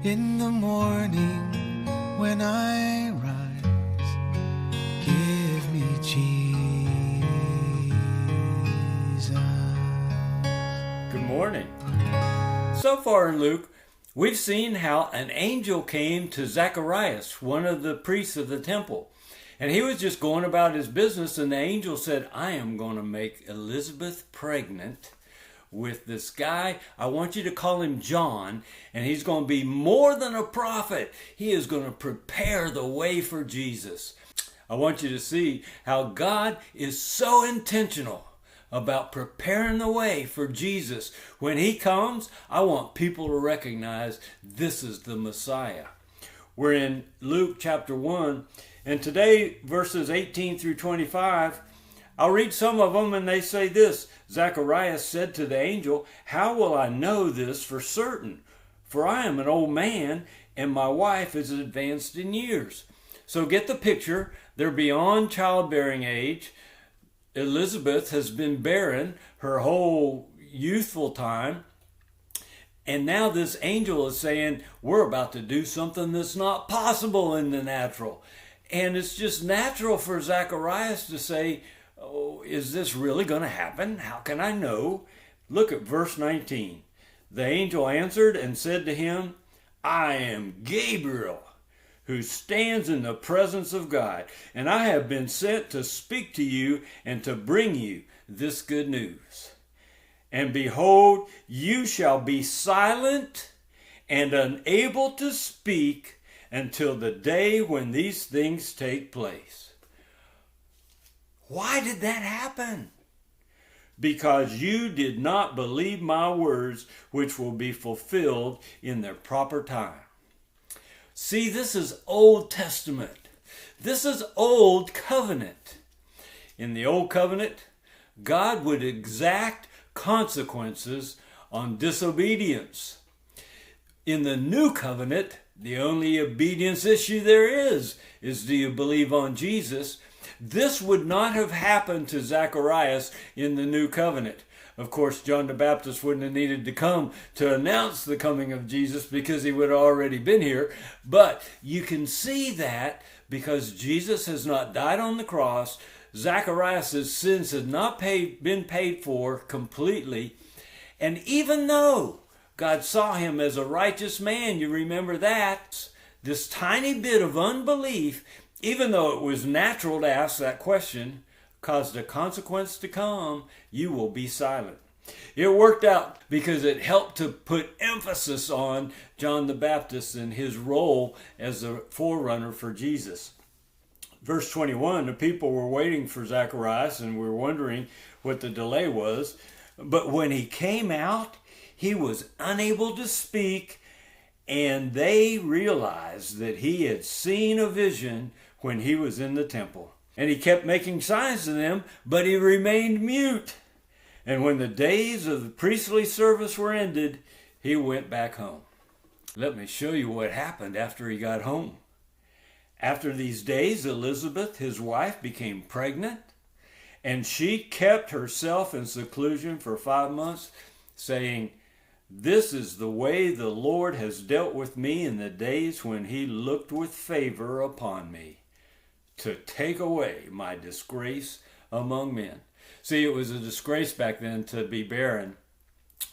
In the morning when I rise, give me Jesus. Good morning. So far in Luke, we've seen how an angel came to Zacharias, one of the priests of the temple. And he was just going about his business, and the angel said, I am going to make Elizabeth pregnant with this guy. I want you to call him John, and he's going to be more than a prophet. He is going to prepare the way for Jesus. I want you to see how God is so intentional about preparing the way for Jesus. When he comes, I want people to recognize this is the Messiah. We're in Luke chapter 1, and today verses 18 through 25, I'll read some of them, and they say this. Zacharias said to the angel, how will I know this for certain? For I am an old man, and my wife is advanced in years. So get the picture. They're beyond childbearing age. Elizabeth has been barren her whole youthful time. And now this angel is saying, we're about to do something that's not possible in the natural. And it's just natural for Zacharias to say, oh, is this really going to happen? How can I know? Look at verse 19. The angel answered and said to him, I am Gabriel, who stands in the presence of God, and I have been sent to speak to you and to bring you this good news. And behold, you shall be silent and unable to speak until the day when these things take place. Why did that happen? Because you did not believe my words, which will be fulfilled in their proper time. See, this is Old Testament. This is Old Covenant. In the Old Covenant, God would exact consequences on disobedience. In the New Covenant, the only obedience issue there is do you believe on Jesus? This would not have happened to Zacharias in the New Covenant. Of course, John the Baptist wouldn't have needed to come to announce the coming of Jesus because he would have already been here. But you can see that because Jesus has not died on the cross, Zacharias' sins had not been paid for completely. And even though God saw him as a righteous man, you remember that, this tiny bit of unbelief, even though it was natural to ask that question, caused a consequence to come. You will be silent. It worked out because it helped to put emphasis on John the Baptist and his role as a forerunner for Jesus. Verse 21, the people were waiting for Zacharias and were wondering what the delay was. But when he came out, he was unable to speak, and they realized that he had seen a vision when he was in the temple. And he kept making signs to them, but he remained mute. And when the days of the priestly service were ended, he went back home. Let me show you what happened after he got home. After these days, Elizabeth, his wife, became pregnant, and she kept herself in seclusion for 5 months, saying, this is the way the Lord has dealt with me in the days when he looked with favor upon me, to take away my disgrace among men. See, it was a disgrace back then to be barren,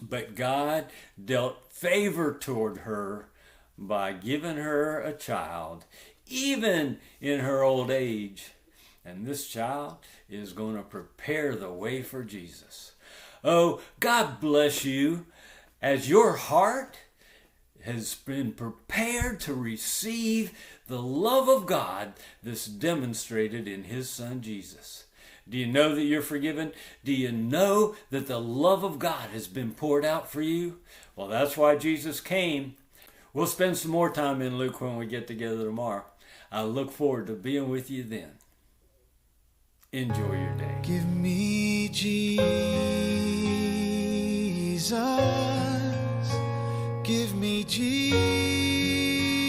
but God dealt favor toward her by giving her a child, even in her old age. And this child is going to prepare the way for Jesus. Oh, God bless you as your heart has been prepared to receive the love of God that's demonstrated in his son Jesus. Do you know that you're forgiven? Do you know that the love of God has been poured out for you? Well, that's why Jesus came. We'll spend some more time in Luke when we get together tomorrow. I look forward to being with you then. Enjoy your day. Give me Jesus. Give me Jesus.